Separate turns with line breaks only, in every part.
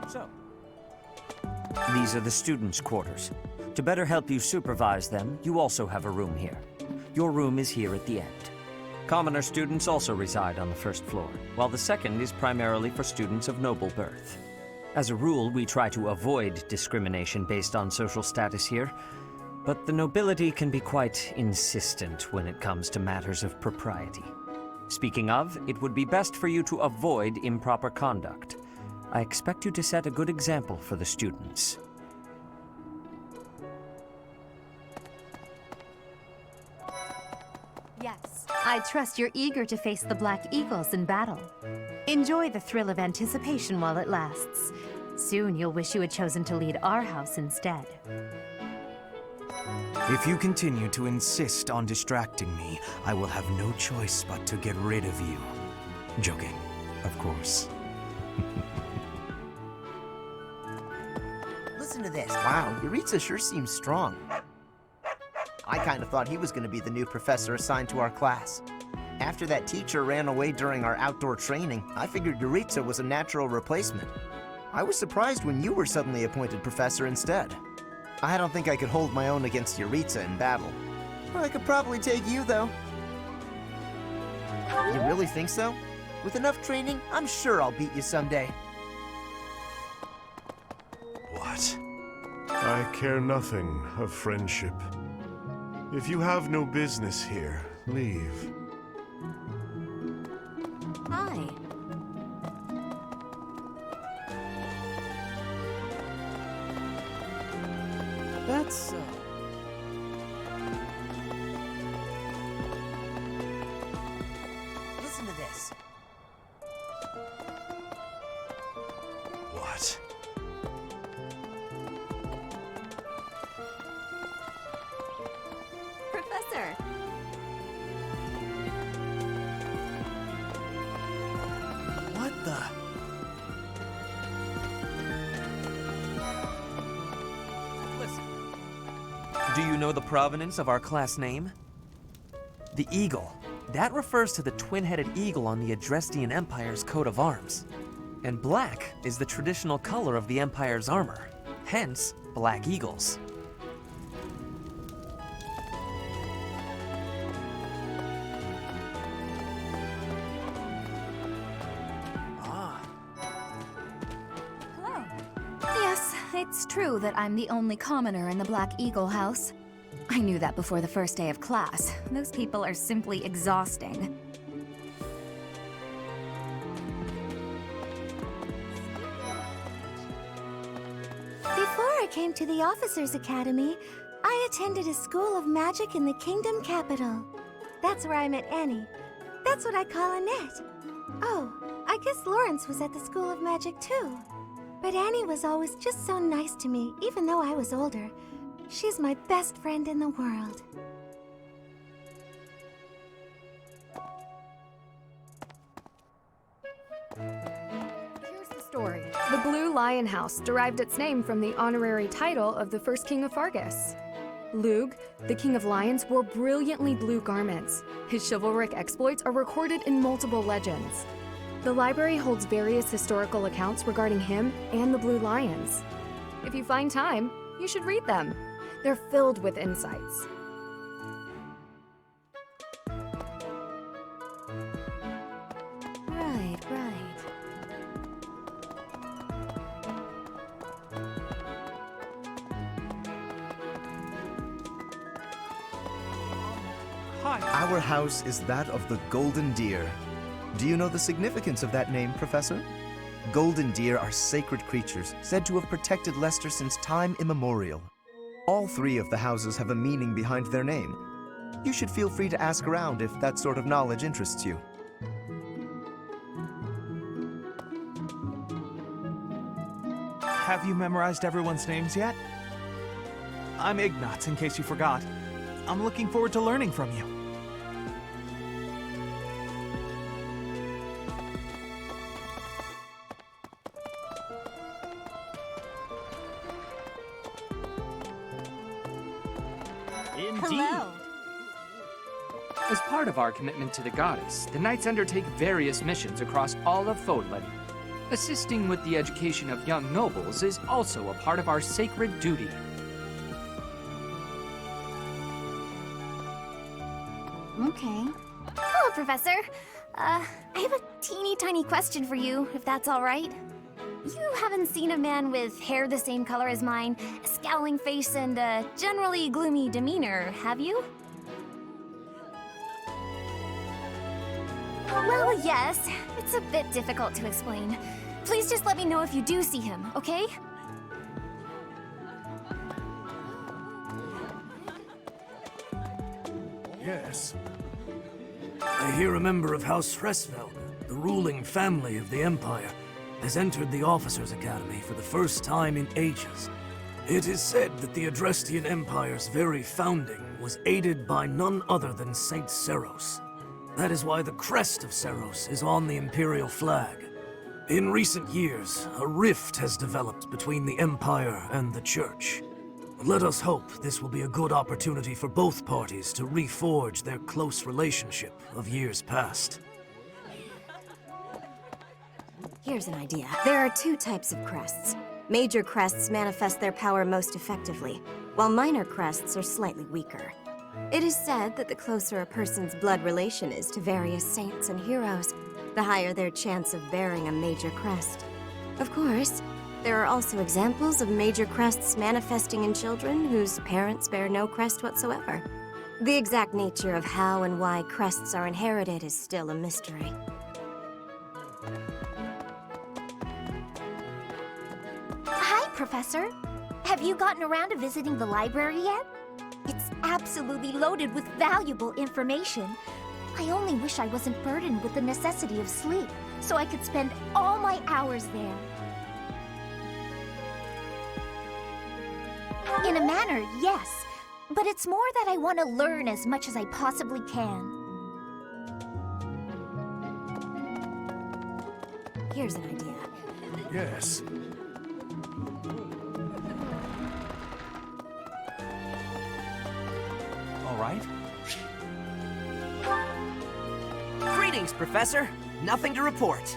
So, these are the students' quarters. To better help you supervise them, you also have a room here. Your room is here at the end. Commoner students also reside on the first floor, while the second is primarily for students of noble birth. As a rule, we try to avoid discrimination based on social status here, but the nobility can be quite insistent when it comes to matters of propriety. Speaking of, it would be best for you to avoid improper conduct. I expect you to set a good example for the students.
Yes, I trust you're eager to face the Black Eagles in battle. Enjoy the thrill of anticipation while it lasts. Soon you'll wish you had chosen to lead our house instead.
If you continue to insist on distracting me, I will have no choice but to get rid of you. Joking, of course.
Listen to this. Wow, Yuritsa sure seems strong. I kind of thought he was going to be the new professor assigned to our class. After that teacher ran away during our outdoor training, I figured Yuritsa was a natural replacement. I was surprised when you were suddenly appointed professor instead. I don't think I could hold my own against Yuritsa in battle. I could probably take you, though. You really think so? With enough training, I'm sure I'll beat you someday.
What? I care nothing of friendship. If you have no business here, leave.
Hi.
That's so. Listen to this.
What?
Professor.
What the?
Do you know the provenance of our class name? The eagle. That refers to the twin-headed eagle on the Adrestian Empire's coat of arms. And black is the traditional color of the Empire's armor. Hence, black eagles.
Hello. Yes, it's true that I'm the only commoner in the Black Eagle house. I knew that before the first day of class. Those people are simply exhausting. Before I came to the Officers' Academy, I attended a school of magic in the Kingdom capital. That's where I met Annie. That's what I call a net.
Oh, I guess Lawrence was at the School of Magic too. But Annie was always just so nice to me, even though I was older. She's my best friend in the world.
Here's the story. The Blue Lion House derived its name from the honorary title of the first king of Fargus. Lug, the king of lions, wore brilliantly blue garments. His chivalric exploits are recorded in multiple legends. The library holds various historical accounts regarding him and the Blue Lions. If you find time, you should read them. They're filled with insights.
Right, right.
Our house is that of the Golden Deer. Do you know the significance of that name, Professor? Golden deer are sacred creatures, said to have protected Leicester since time immemorial. All three of the houses have a meaning behind their name. You should feel free to ask around if that sort of knowledge interests you.
Have you memorized everyone's names yet? I'm Ignat, in case you forgot. I'm looking forward to learning from you.
Hello.
As part of our commitment to the goddess, the knights undertake various missions across all of Fodlan. Assisting with the education of young nobles is also a part of our sacred duty.
Okay. Hello, Professor. I have a teeny tiny question for you, if that's all right. You haven't seen a man with hair the same color as mine, a scowling face, and a generally gloomy demeanor, have you? Well, yes. It's a bit difficult to explain. Please just let me know if you do see him, okay?
Yes. I hear a member of House Fresfeld, the ruling family of the Empire, has entered the Officers' Academy for the first time in ages. It is said that the Adrestian Empire's very founding was aided by none other than Saint Seros. That is why the crest of Seros is on the Imperial flag. In recent years, a rift has developed between the Empire and the Church. Let us hope this will be a good opportunity for both parties to reforge their close relationship of years past.
Here's an idea. There are two types of crests. Major crests manifest their power most effectively, while minor crests are slightly weaker. It is said that the closer a person's blood relation is to various saints and heroes, the higher their chance of bearing a major crest. Of course, there are also examples of major crests manifesting in children whose parents bear no crest whatsoever. The exact nature of how and why crests are inherited is still a mystery.
Hi, Professor. Have you gotten around to visiting the library yet? It's absolutely loaded with valuable information. I only wish I wasn't burdened with the necessity of sleep, so I could spend all my hours there. In a manner, yes. But it's more that I want to learn as much as I possibly can.
Here's an idea.
Yes.
All right. Greetings, Professor. Nothing to report.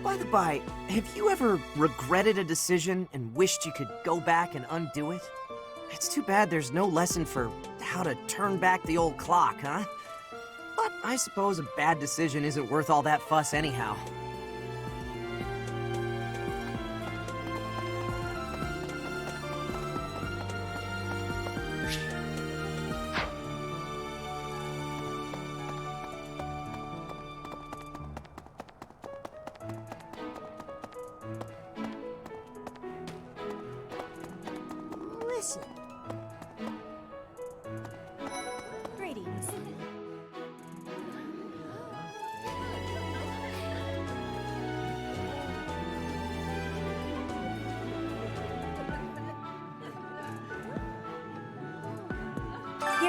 By the by, have you ever regretted a decision and wished you could go back and undo it? It's too bad there's no lesson for how to turn back the old clock, huh? But I suppose a bad decision isn't worth all that fuss anyhow.
Listen. Greetings.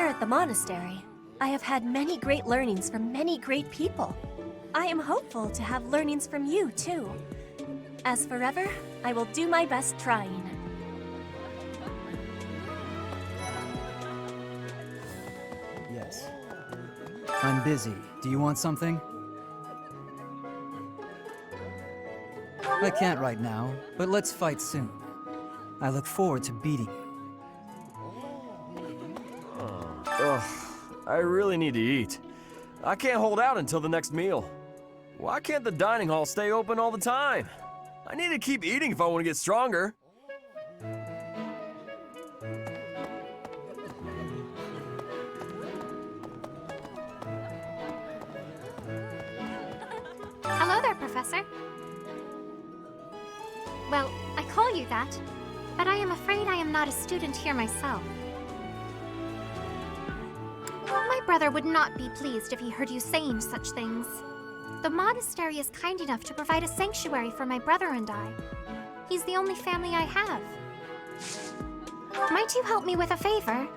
Here at the monastery, I have had many great learnings from many great people. I am hopeful to have learnings from you, too. As forever, I will do my best trying.
Yes. I'm busy. Do you want something? I can't right now, but let's fight soon. I look forward to beating you.
Ugh, I really need to eat. I can't hold out until the next meal. Why can't the dining hall stay open all the time? I need to keep eating if I want to get stronger.
Hello there, Professor. Well, I call you that, but I am afraid I am not a student here myself. My brother would not be pleased if he heard you saying such things. The monastery is kind enough to provide a sanctuary for my brother and I. He's the only family I have. Might you help me with a favor?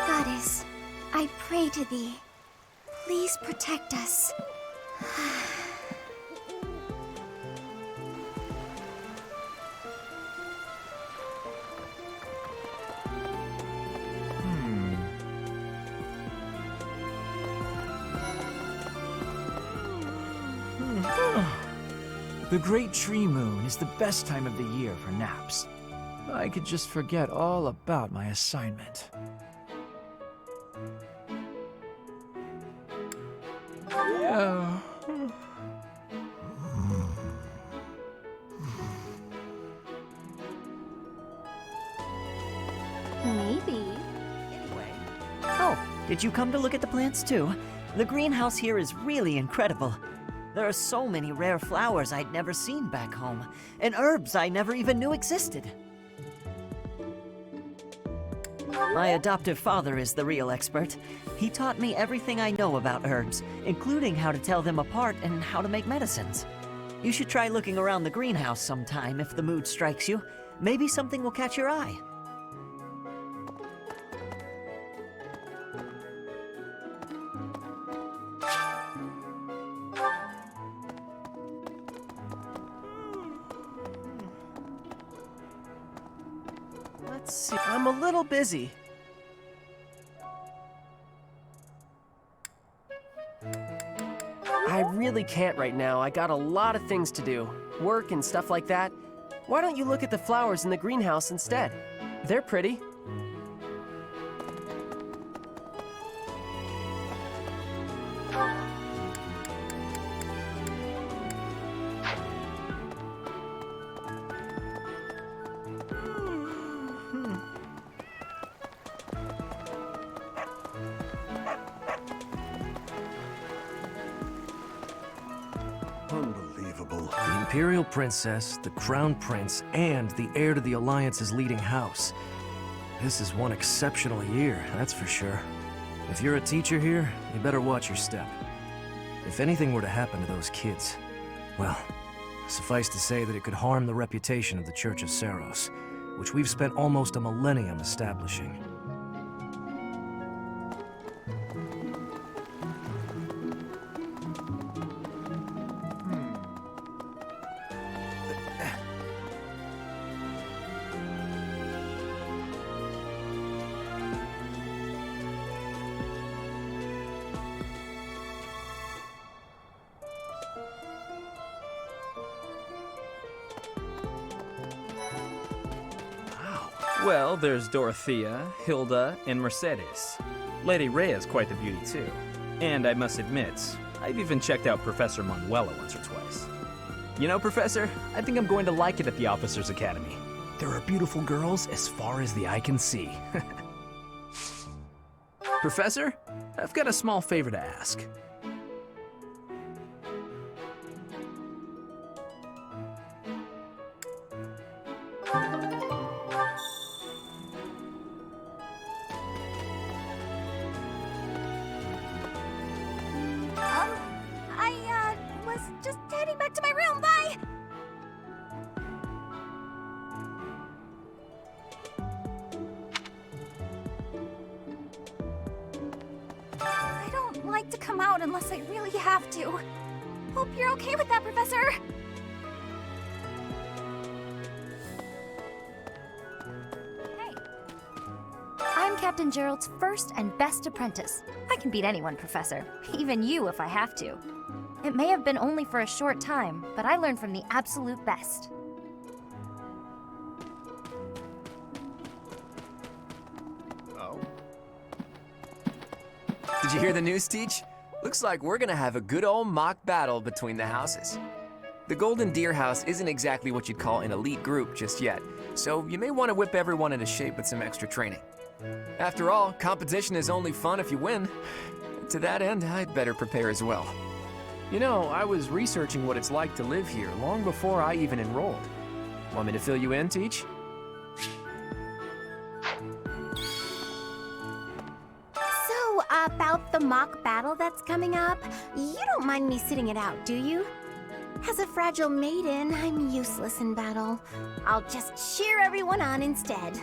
Goddess, I pray to thee. Please protect us.
The Great Tree Moon is the best time of the year for naps. I could just forget all about my assignment. Yeah.
Maybe.
Anyway. Oh, did you come to look at the plants too? The greenhouse here is really incredible. There are so many rare flowers I'd never seen back home, and herbs I never even knew existed. My adoptive father is the real expert. He taught me everything I know about herbs, including how to tell them apart and how to make medicines. You should try looking around the greenhouse sometime if the mood strikes you. Maybe something will catch your eye.
Let's see. I'm a little busy. I really can't right now. I got a lot of things to do. Work and stuff like that. Why don't you look at the flowers in the greenhouse instead? They're pretty.
Unbelievable.
The Imperial Princess, the Crown Prince, and the heir to the Alliance's leading house. This is one exceptional year, that's for sure. If you're a teacher here, you better watch your step. If anything were to happen to those kids, well, suffice to say that it could harm the reputation of the Church of Saros, which we've spent almost a millennium establishing.
Well, there's Dorothea, Hilda, and Mercedes. Lady Rhea's quite the beauty, too. And I must admit, I've even checked out Professor Manuela once or twice. You know, Professor, I think I'm going to like it at the Officers Academy. There are beautiful girls as far as the eye can see. Professor, I've got a small favor to ask.
I was just heading back to my room. Bye! I don't like to come out unless I really have to. Hope you're okay with that, Professor. Hey. I'm Captain Gerald's first and best apprentice. I can beat anyone, Professor. Even you if I have to. It may have been only for a short time, but I learned from the absolute best.
Did you hear the news, Teach? Looks like we're gonna have a good old mock battle between the houses. The Golden Deer House isn't exactly what you'd call an elite group just yet, so you may want to whip everyone into shape with some extra training. After all, competition is only fun if you win. To that end, I'd better prepare as well.
You know, I was researching what it's like to live here long before I even enrolled. Want me to fill you in, Teach?
So, about the mock battle that's coming up, you don't mind me sitting it out, do you? As a fragile maiden, I'm useless in battle. I'll just cheer everyone on instead.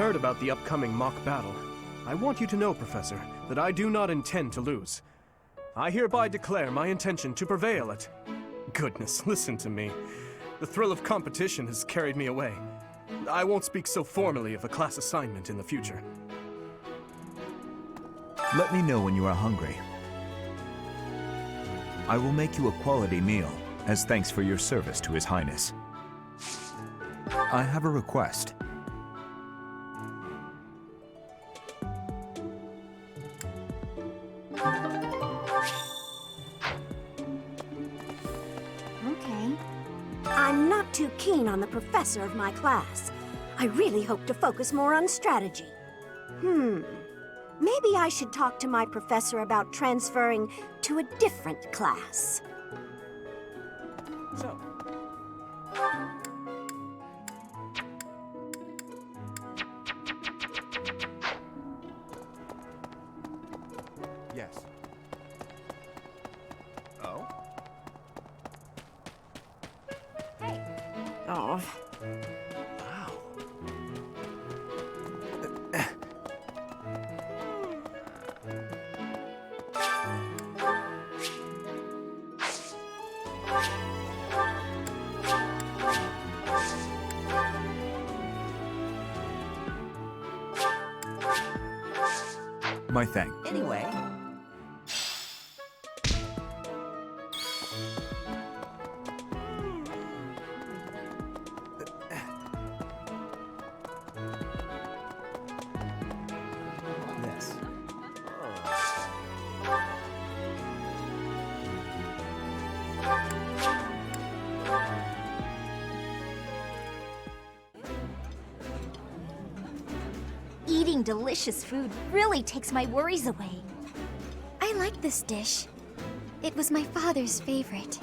heard about the upcoming mock battle. I want you to know, Professor, that I do not intend to lose. I hereby declare my intention to prevail at... Goodness, listen to me. The thrill of competition has carried me away. I won't speak so formally of a class assignment in the future.
Let me know when you are hungry. I will make you a quality meal, as thanks for your service to His Highness. I have a request.
Okay. I'm not too keen on the professor of my class. I really hope to focus more on strategy. Maybe I should talk to my professor about transferring to a different class.
So,
yes.
Oh?
Oh.
My thanks.
Anyway.
Yes.
Eating delicious food really takes my worries away. I like this dish. It was my father's favorite.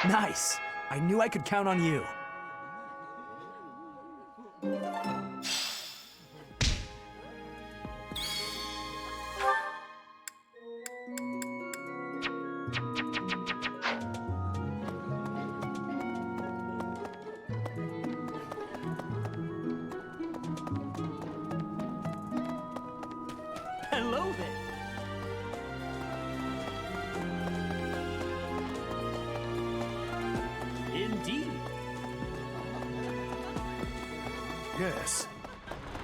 Nice! I knew I could count on you.
Hello there. Indeed.
Yes.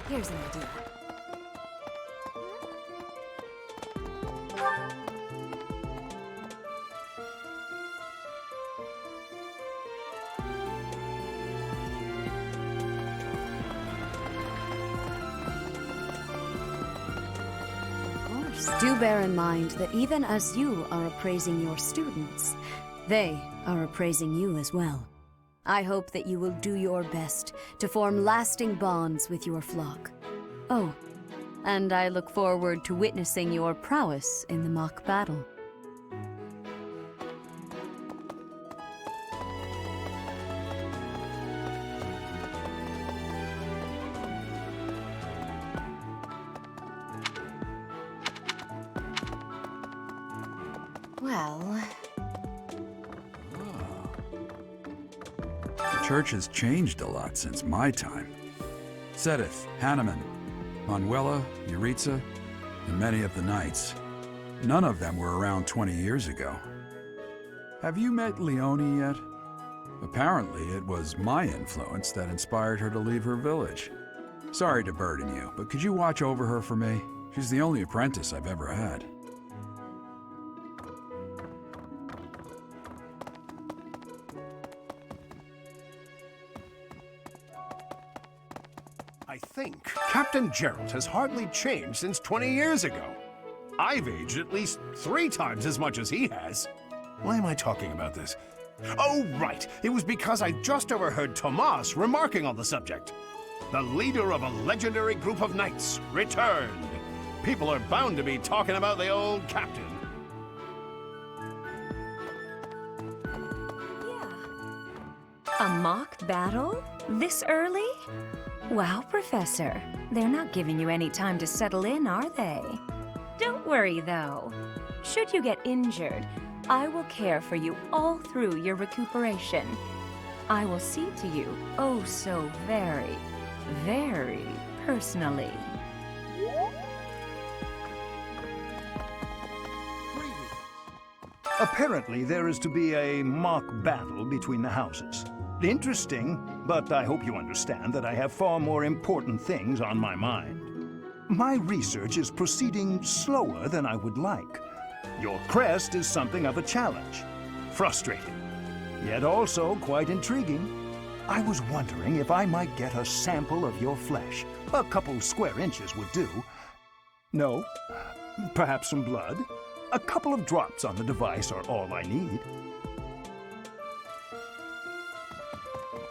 Here's an idea.
Do bear in mind that even as you are appraising your students, they are appraising you as well. I hope that you will do your best to form lasting bonds with your flock. Oh, and I look forward to witnessing your prowess in the mock battle.
Well...
The church has changed a lot since my time. Sedith, Hanneman, Manuela, Yuritsa, and many of the knights. None of them were around 20 years ago. Have you met Leonie yet? Apparently, it was my influence that inspired her to leave her village. Sorry to burden you, but could you watch over her for me? She's the only apprentice I've ever had.
I think Captain Gerald has hardly changed since 20 years ago. I've aged at least 3 times as much as he has. Why am I talking about this? Oh, right. It was because I just overheard Tomas remarking on the subject. The leader of a legendary group of knights returned. People are bound to be talking about the old captain.
A mock battle? This early? Wow, Professor. They're not giving you any time to settle in, are they? Don't worry, though. Should you get injured, I will care for you all through your recuperation. I will see to you oh so very, very personally.
Apparently, there is to be a mock battle between the houses. Interesting, but I hope you understand that I have far more important things on my mind. My research is proceeding slower than I would like. Your crest is something of a challenge. Frustrating, yet also quite intriguing. I was wondering if I might get a sample of your flesh. A couple square inches would do. No? Perhaps some blood? A couple of drops on the device are all I need.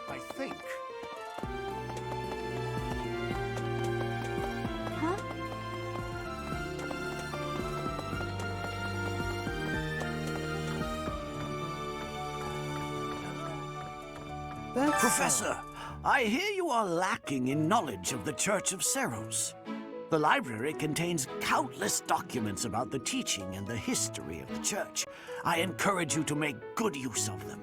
I think.
Professor, I hear you are lacking in knowledge of the Church of Seros. The library contains countless documents about the teaching and the history of the Church. I encourage you to make good use of them.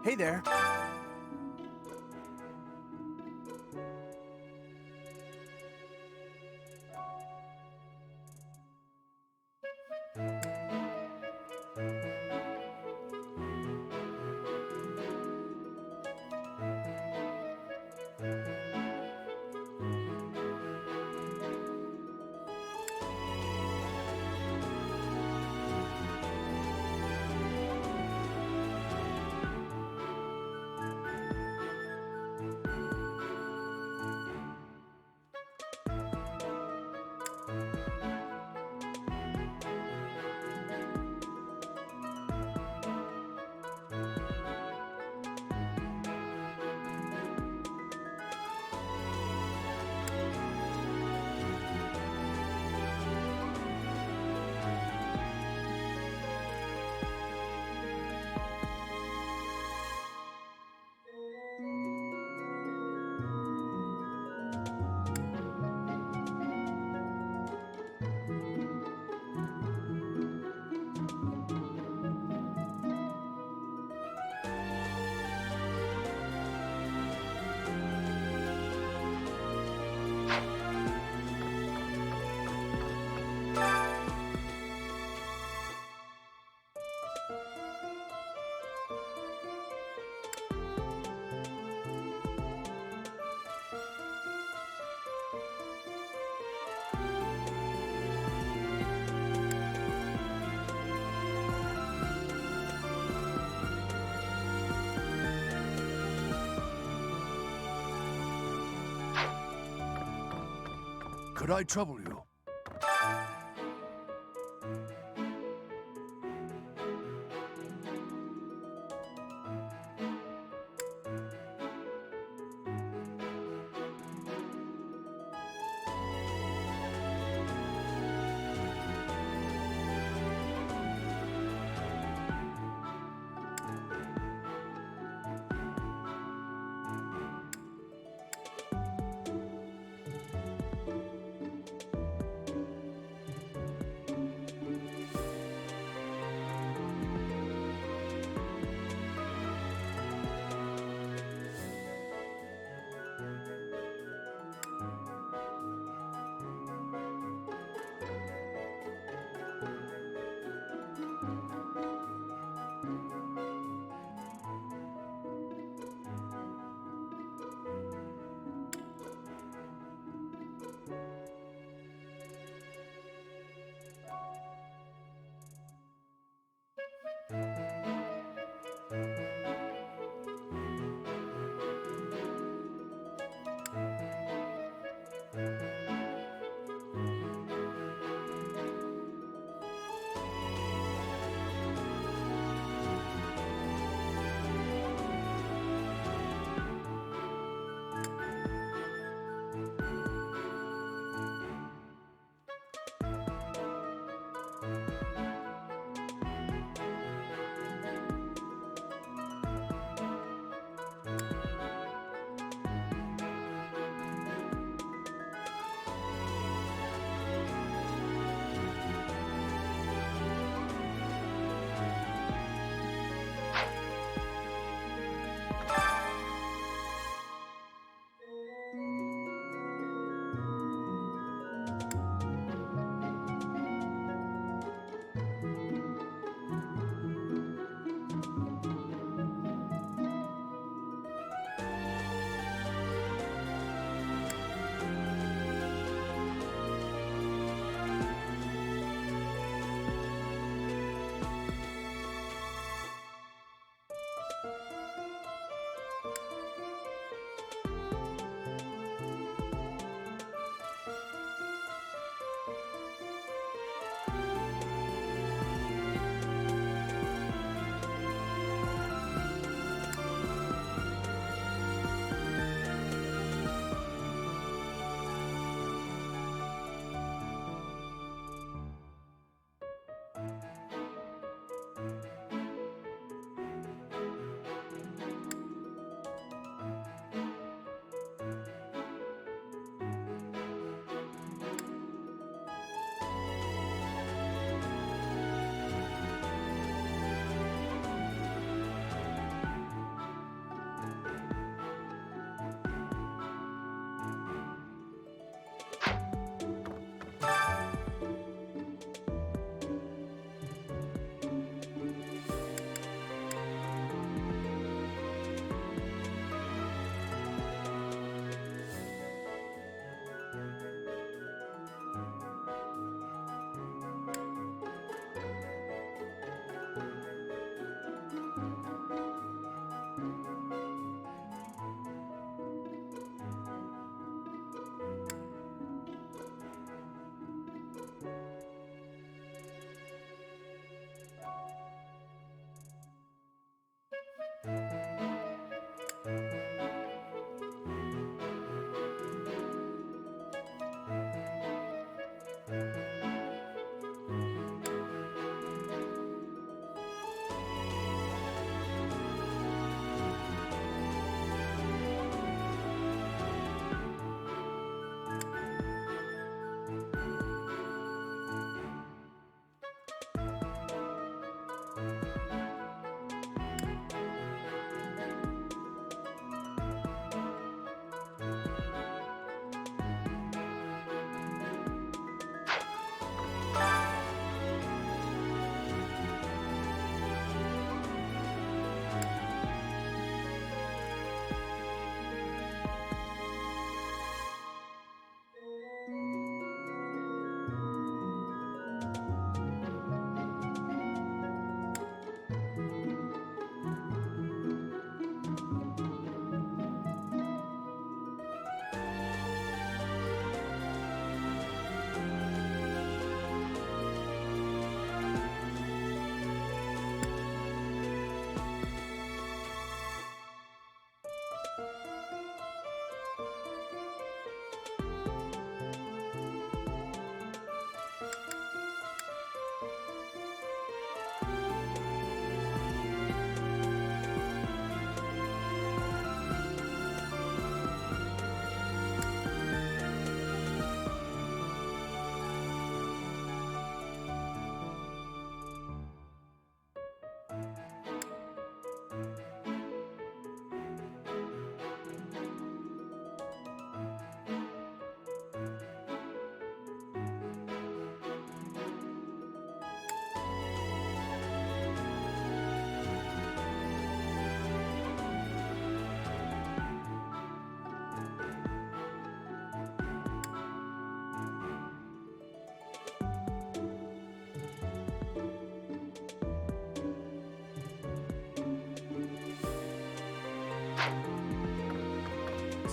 Hey there.
Could I trouble you?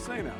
Say now.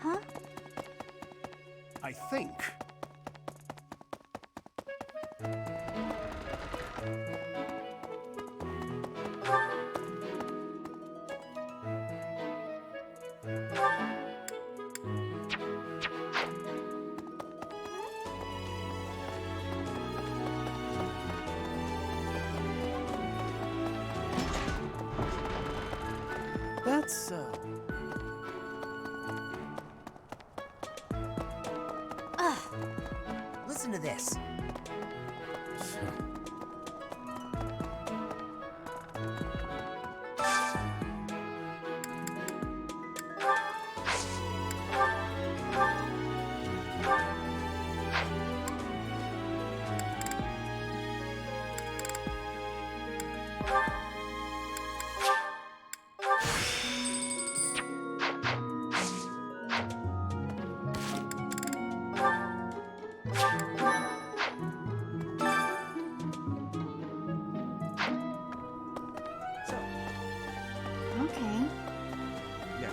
Huh?
I think.
That's,
Listen to this.
Okay.
Yes.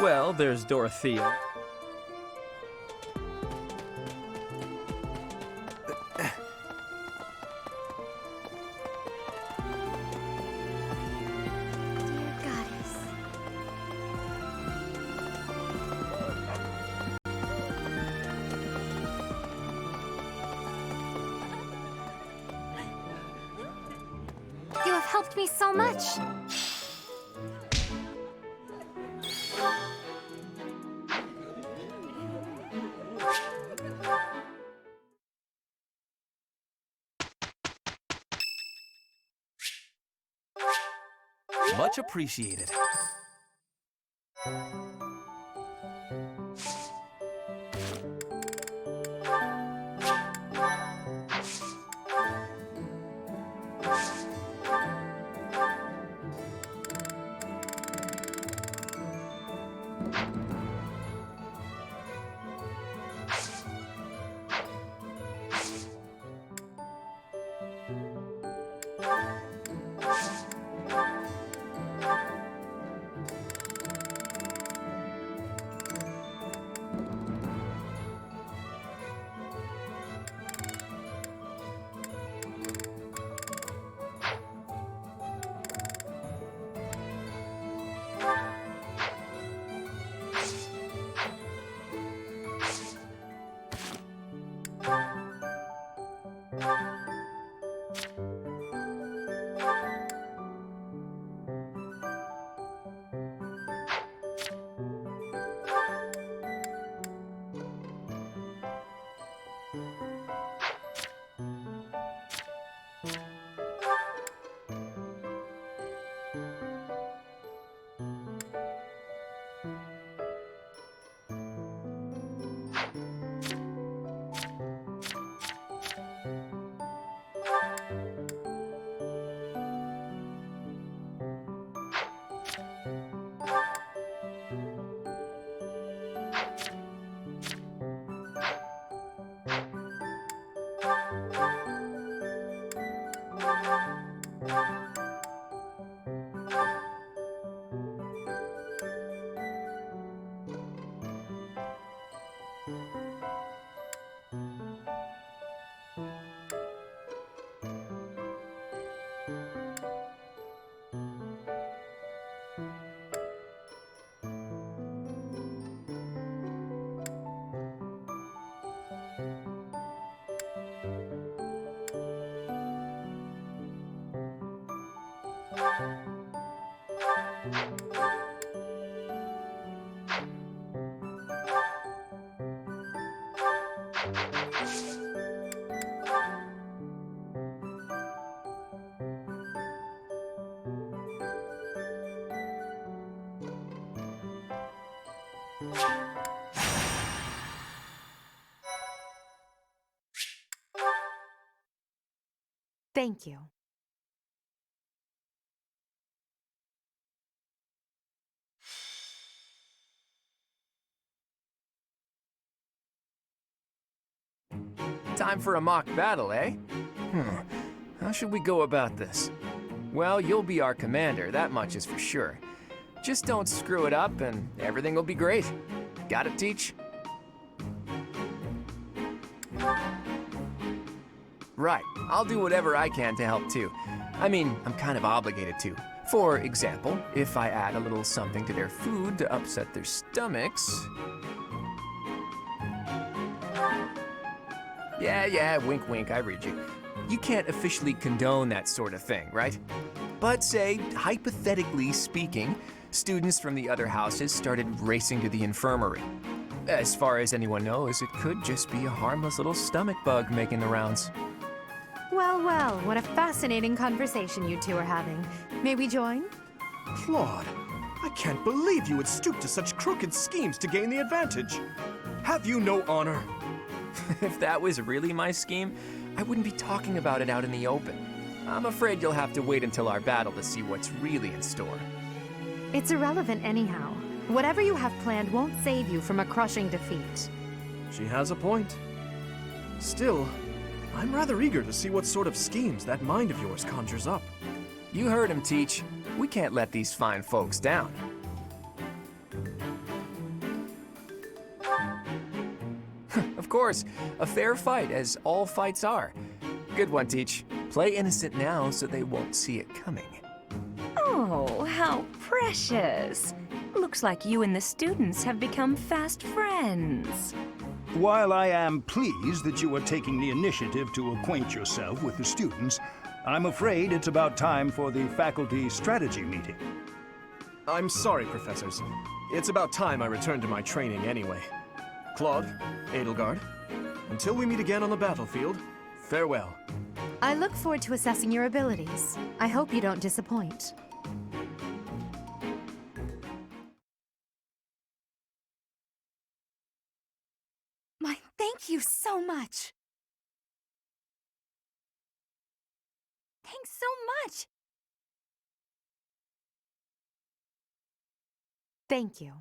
Well, there's Dorothea.
Dear goddess.
You have helped me so much.
Much appreciated.
Thank you.
Time for a mock battle, eh? How should we go about this? Well, you'll be our commander, that much is for sure. Just don't screw it up and everything will be great. Got it, Teach? Right, I'll do whatever I can to help too. I mean, I'm kind of obligated to. For example, if I add a little something to their food to upset their stomachs... Yeah, wink wink, I read you. You can't officially condone that sort of thing, right? But say, hypothetically speaking, students from the other houses started racing to the infirmary. As far as anyone knows, it could just be a harmless little stomach bug making the rounds.
Well, what a fascinating conversation you two are having. May we join?
Claude, I can't believe you would stoop to such crooked schemes to gain the advantage. Have you no honor?
If that was really my scheme, I wouldn't be talking about it out in the open. I'm afraid you'll have to wait until our battle to see what's really in store.
It's irrelevant anyhow. Whatever you have planned won't save you from a crushing defeat.
She has a point. Still, I'm rather eager to see what sort of schemes that mind of yours conjures up.
You heard him, Teach. We can't let these fine folks down. Of course, a fair fight, as all fights are. Good one, Teach. Play innocent now so they won't see it coming.
Oh, how precious. Looks like you and the students have become fast friends.
While I am pleased that you are taking the initiative to acquaint yourself with the students, I'm afraid it's about time for the faculty strategy meeting.
I'm sorry, professors. It's about time I returned to my training anyway. Claude, Edelgard, until we meet again on the battlefield, farewell.
I look forward to assessing your abilities. I hope you don't disappoint.
Thank you so much. Thanks so much.
Thank you.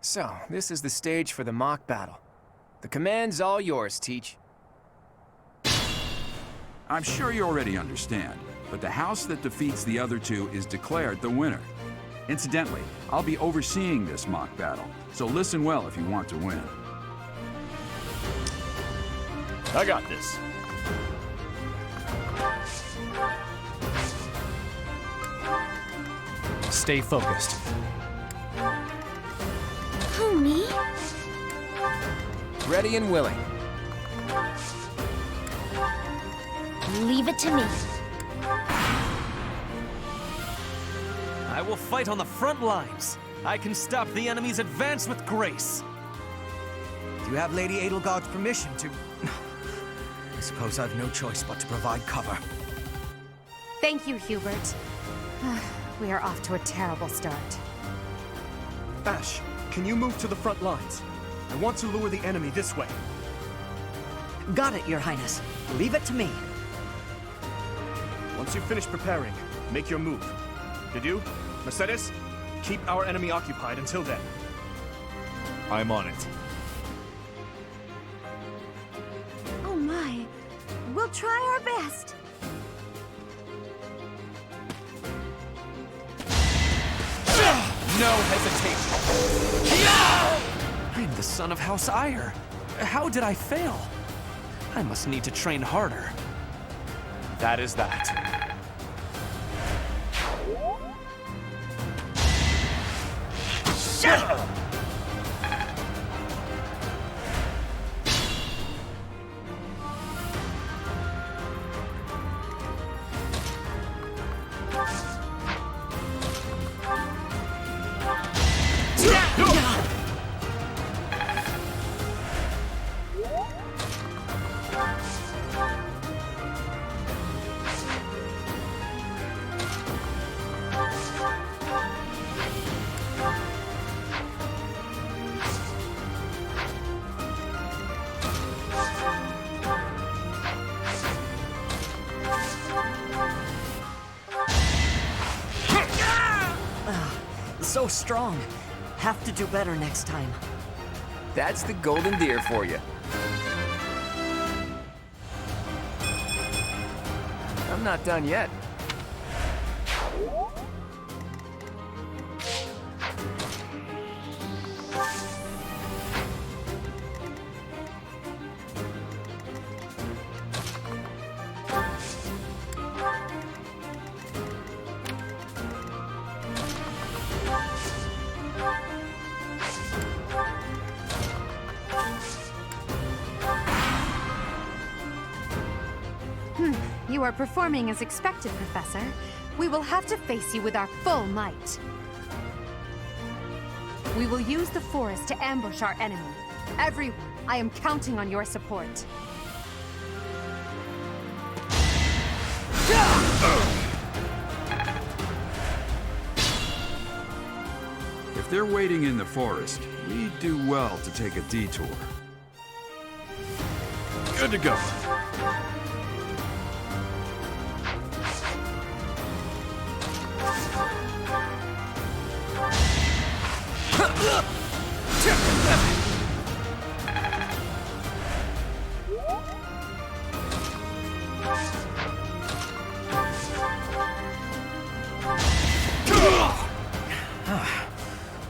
So, this is the stage for the mock battle. The command's all yours, Teach.
I'm sure you already understand, but the house that defeats the other two is declared the winner. Incidentally, I'll be overseeing this mock battle, so listen well if you want to win.
I got this.
Stay focused.
Who, me?
Ready and willing.
Leave it to me.
I will fight on the front lines. I can stop the enemy's advance with grace.
You have Lady Edelgard's permission to... I suppose I've no choice but to provide cover.
Thank you, Hubert. We are off to a terrible start.
Ash, can you move to the front lines? I want to lure the enemy this way.
Got it, Your Highness. Leave it to me.
Once you finish preparing, make your move. Did you? Mercedes? Keep our enemy occupied until then.
I'm on it.
Oh my. We'll try our best.
No hesitation. I'm the son of House Ire. How did I fail? I must need to train harder. That is that. Shut up!
So strong. Have to do better next time.
That's the golden deer for you. I'm not done yet.
You are performing as expected, Professor. We will have to face you with our full might. We will use the forest to ambush our enemy. Everyone, I am counting on your support.
If they're waiting in the forest, we'd do well to take a detour.
Good to go.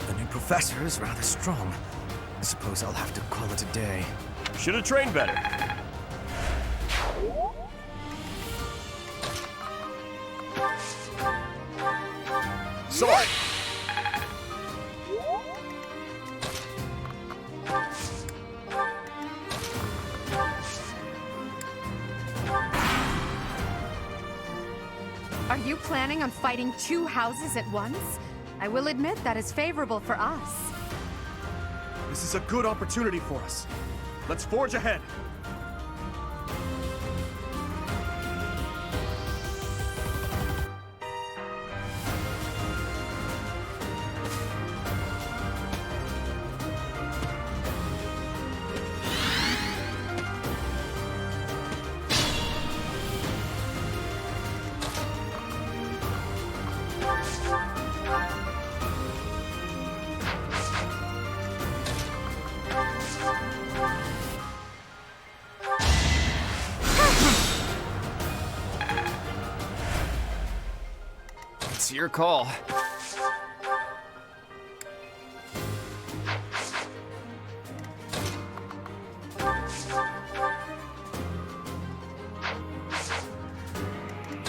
The new professor is rather strong. I suppose I'll have to call it a day.
Should have trained better. Sword!
Are you planning on fighting two houses at once? I will admit that is favorable for us.
This is a good opportunity for us. Let's forge ahead.
It's your call.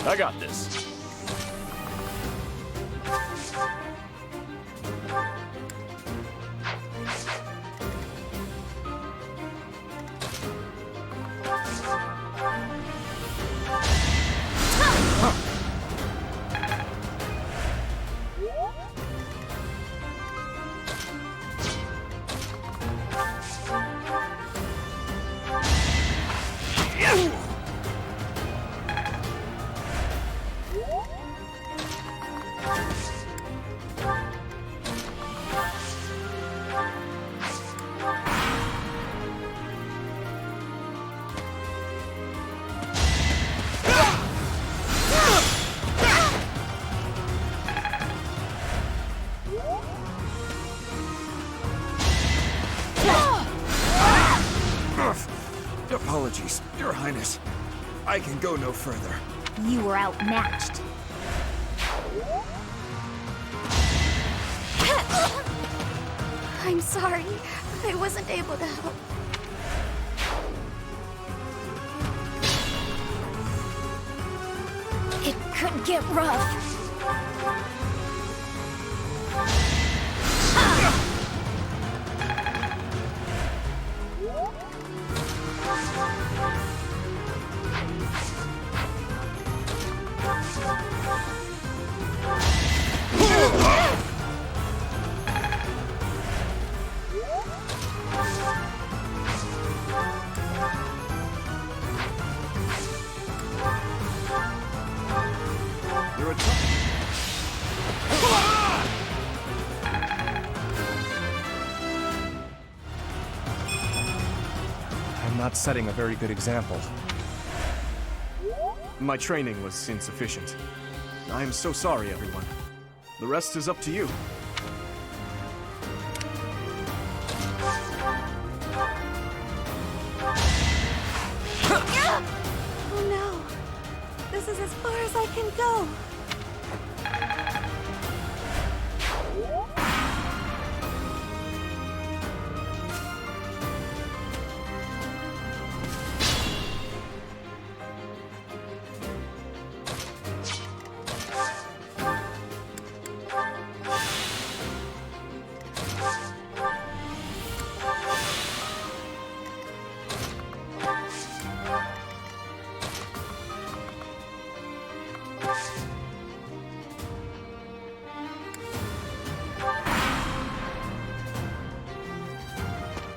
I got this.
Apologies, Your Highness. I can go no further.
You were outmatched. I'm sorry. I wasn't able to help. It could get rough.
I'm not setting a very good example. My training was insufficient. I am so sorry, everyone. The rest is up to you.
Oh no! This is as far as I can go!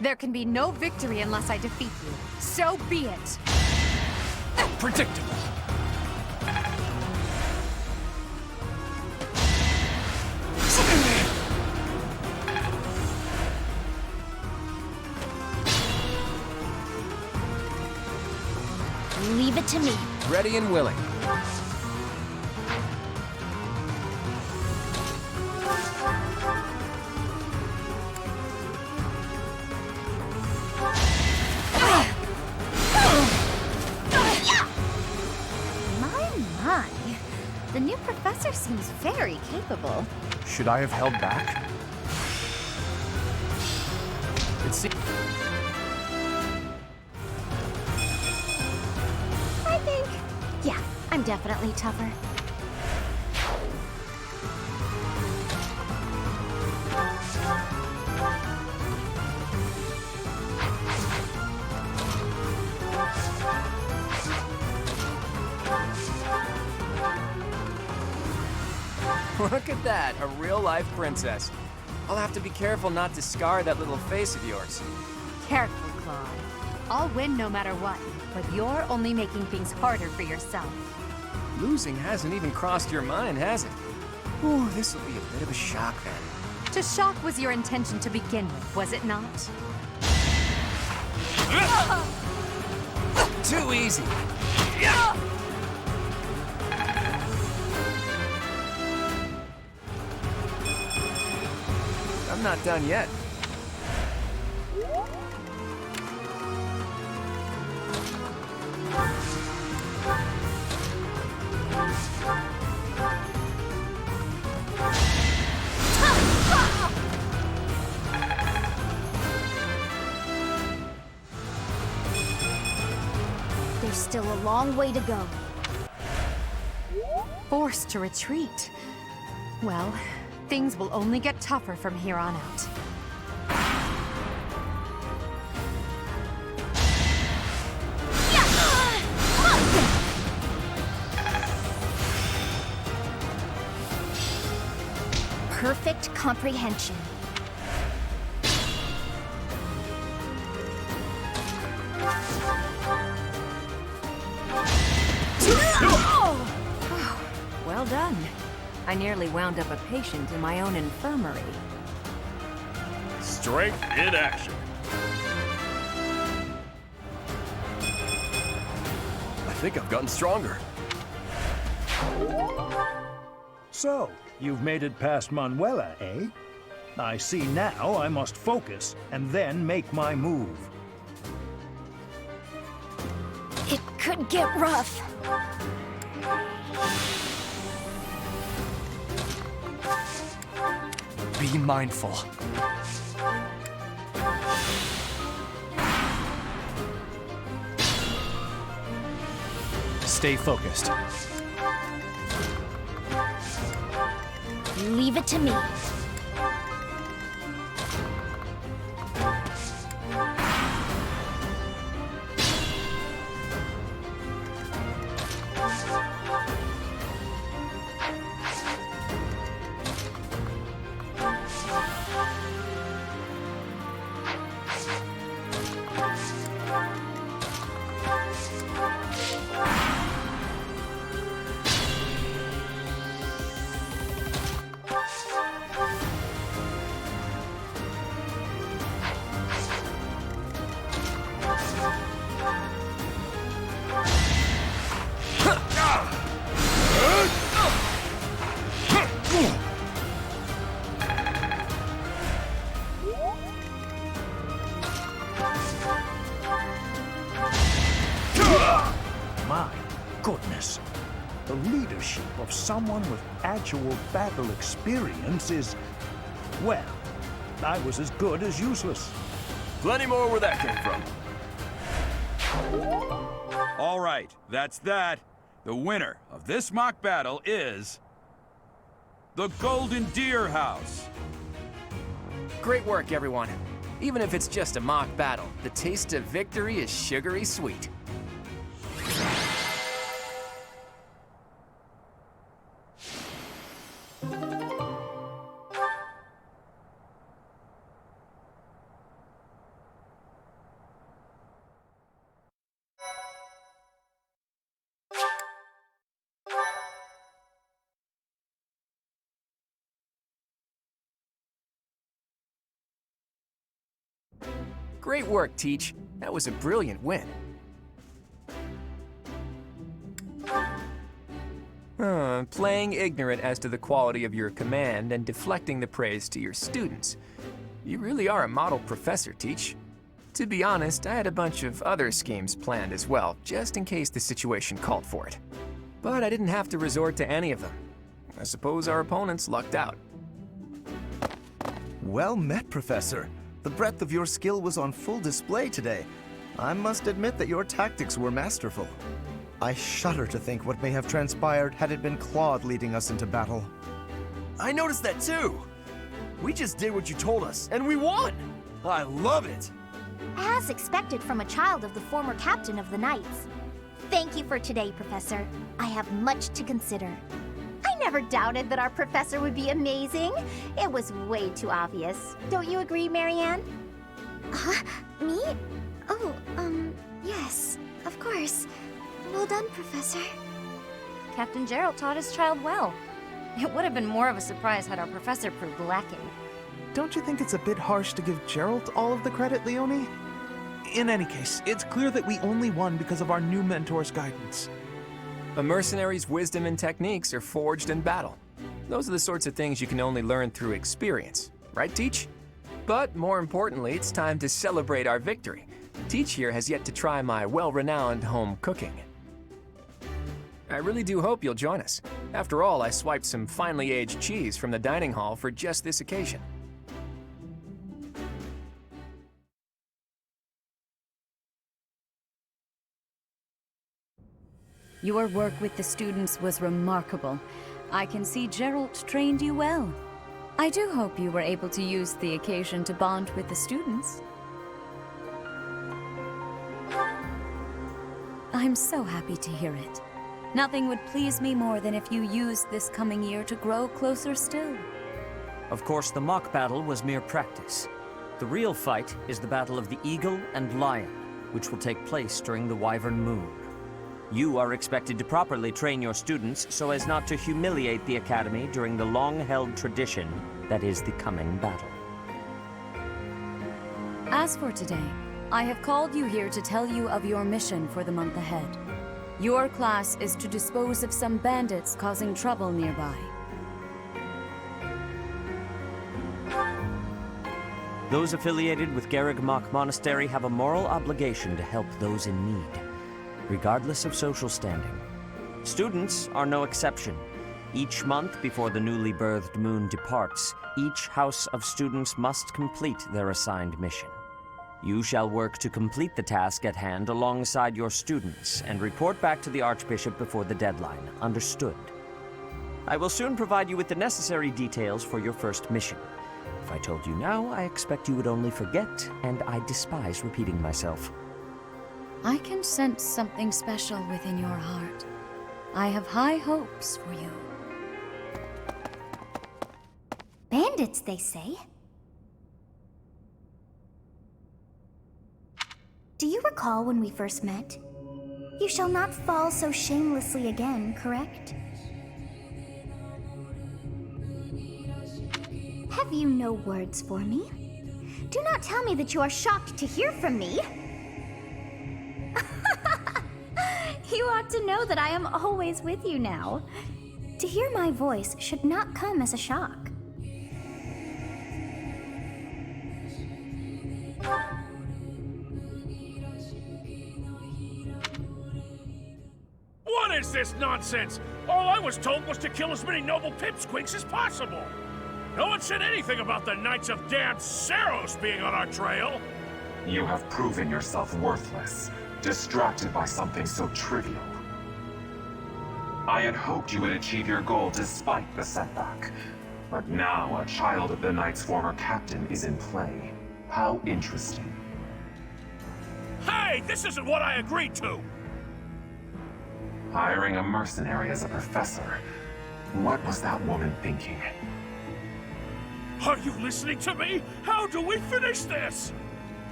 There can be no victory unless I defeat you. So be it.
Predictable.
Leave it to me.
Ready and willing.
My. The new professor seems very capable.
Should I have held back?
I think... Yeah, I'm definitely tougher.
Look at that, a real-life princess. I'll have to be careful not to scar that little face of yours.
Careful, Claude. I'll win no matter what, but you're only making things harder for yourself.
Losing hasn't even crossed your mind, has it? Ooh, this will be a bit of a shock then.
To shock was your intention to begin with, was it not?
Too easy. I'm not done yet.
There's still a long way to go.
Forced to retreat. Well, things will only get tougher from here on out.
Perfect comprehension.
Well done. I nearly wound up a patient in my own infirmary.
Strength in action. I think I've gotten stronger.
So, you've made it past Manuela, eh? I see now I must focus and then make my move.
It could get rough.
Be mindful.
Stay focused.
Leave it to me.
My goodness. The leadership of someone with actual battle experience is... well, I was as good as useless.
Plenty more where that came from.
All right, that's that. The winner of this mock battle is... the Golden Deer House.
Great work, everyone. Even if it's just a mock battle, the taste of victory is sugary sweet. Great work, Teach. That was a brilliant win. Playing ignorant as to the quality of your command and deflecting the praise to your students. You really are a model professor, Teach. To be honest, I had a bunch of other schemes planned as well, just in case the situation called for it. But I didn't have to resort to any of them. I suppose our opponents lucked out.
Well met, Professor. The breadth of your skill was on full display today. I must admit that your tactics were masterful. I shudder to think what may have transpired had it been Claude leading us into battle.
I noticed that too. We just did what you told us, and we won! I love it!
As expected from a child of the former captain of the Knights. Thank you for today, Professor. I have much to consider. I never doubted that our professor would be amazing. It was way too obvious. Don't you agree, Marianne?
Me? Oh, yes, of course. Well done, Professor.
Captain Gerald taught his child well. It would have been more of a surprise had our professor proved lacking.
Don't you think it's a bit harsh to give Gerald all of the credit, Leonie? In any case, it's clear that we only won because of our new mentor's guidance.
A mercenary's wisdom and techniques are forged in battle. Those are the sorts of things you can only learn through experience. Right, Teach? But more importantly, it's time to celebrate our victory. Teach here has yet to try my well-renowned home cooking. I really do hope you'll join us. After all, I swiped some finely aged cheese from the dining hall for just this occasion.
Your work with the students was remarkable. I can see Gerald trained you well. I do hope you were able to use the occasion to bond with the students. I'm so happy to hear it. Nothing would please me more than if you used this coming year to grow closer still.
Of course, the mock battle was mere practice. The real fight is the battle of the Eagle and Lion, which will take place during the Wyvern Moon. You are expected to properly train your students so as not to humiliate the Academy during the long-held tradition that is the coming battle.
As for today, I have called you here to tell you of your mission for the month ahead. Your class is to dispose of some bandits causing trouble nearby.
Those affiliated with Garreg-Mach Monastery have a moral obligation to help those in need, regardless of social standing. Students are no exception. Each month before the newly birthed moon departs, each house of students must complete their assigned mission. You shall work to complete the task at hand alongside your students and report back to the Archbishop before the deadline. Understood? I will soon provide you with the necessary details for your first mission. If I told you now, I expect you would only forget, and I despise repeating myself.
I can sense something special within your heart. I have high hopes for you.
Bandits, they say? Do you recall when we first met? You shall not fall so shamelessly again, correct? Have you no words for me? Do not tell me that you are shocked to hear from me. You ought to know that I am always with you now. To hear my voice should not come as a shock.
What is this nonsense? All I was told was to kill as many noble pipsqueaks as possible. No one said anything about the Knights of Damned Seros being on our trail.
You have proven yourself worthless, distracted by something so trivial. I had hoped you would achieve your goal despite the setback. But now a child of the Knight's former captain is in play. How interesting.
Hey, this isn't what I agreed to!
Hiring a mercenary as a professor. What was that woman thinking?
Are you listening to me? How do we finish this?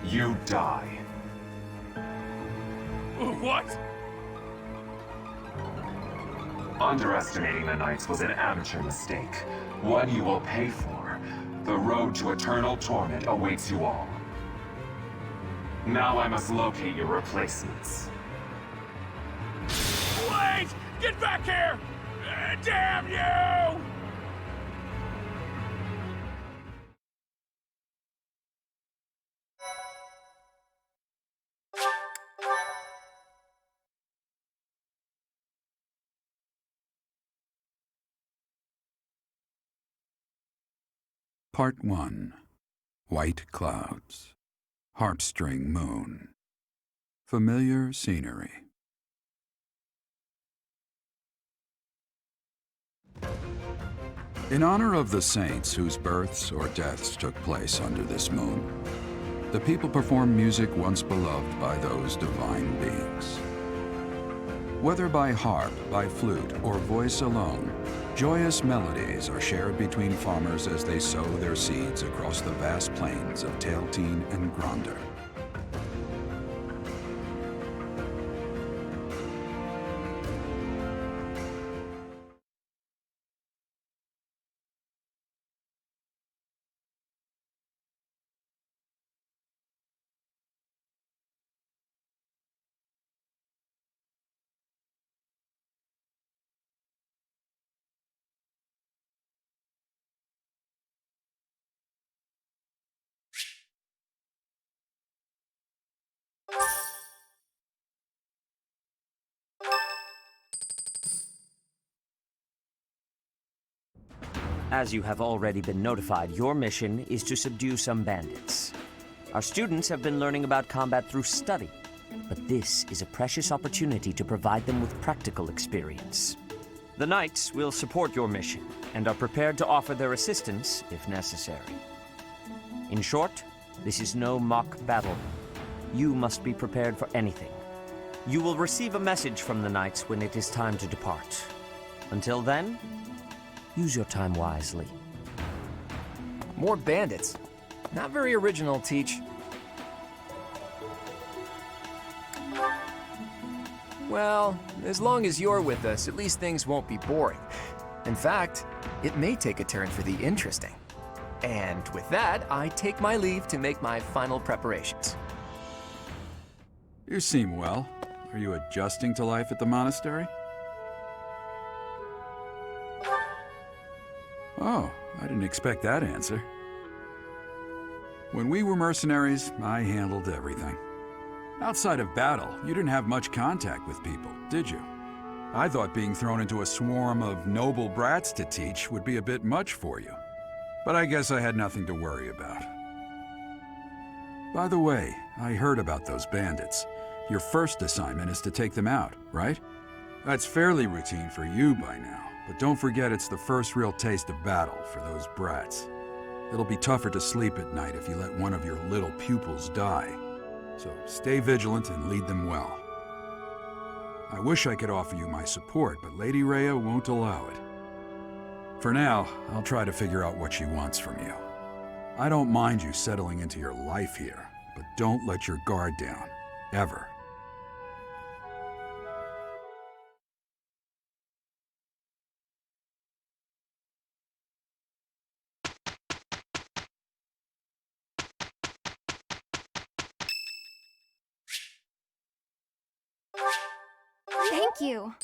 You die.
What?
Underestimating the Knights was an amateur mistake. One you will pay for. The road to eternal torment awaits you all. Now I must locate your replacements.
Wait! Get back here! Damn you!
Part 1. White Clouds. Harpstring Moon. Familiar scenery. In honor of the saints whose births or deaths took place under this moon, the people perform music once beloved by those divine beings. Whether by harp, by flute, or voice alone, joyous melodies are shared between farmers as they sow their seeds across the vast plains of Tailteen and Gronder.
As you have already been notified, your mission is to subdue some bandits. Our students have been learning about combat through study, but this is a precious opportunity to provide them with practical experience. The Knights will support your mission and are prepared to offer their assistance if necessary. In short, this is no mock battle. You must be prepared for anything. You will receive a message from the Knights when it is time to depart. Until then, use your time wisely.
More bandits. Not very original, Teach. Well, as long as you're with us, at least things won't be boring. In fact, it may take a turn for the interesting. And with that, I take my leave to make my final preparations.
You seem well. Are you adjusting to life at the monastery? Oh, I didn't expect that answer. When we were mercenaries, I handled everything. Outside of battle, you didn't have much contact with people, did you? I thought being thrown into a swarm of noble brats to teach would be a bit much for you. But I guess I had nothing to worry about. By the way, I heard about those bandits. Your first assignment is to take them out, right? That's fairly routine for you by now. But don't forget it's the first real taste of battle for those brats. It'll be tougher to sleep at night if you let one of your little pupils die. So stay vigilant and lead them well. I wish I could offer you my support, but Lady Rhea won't allow it. For now, I'll try to figure out what she wants from you. I don't mind you settling into your life here, but don't let your guard down. Ever.
Thank you.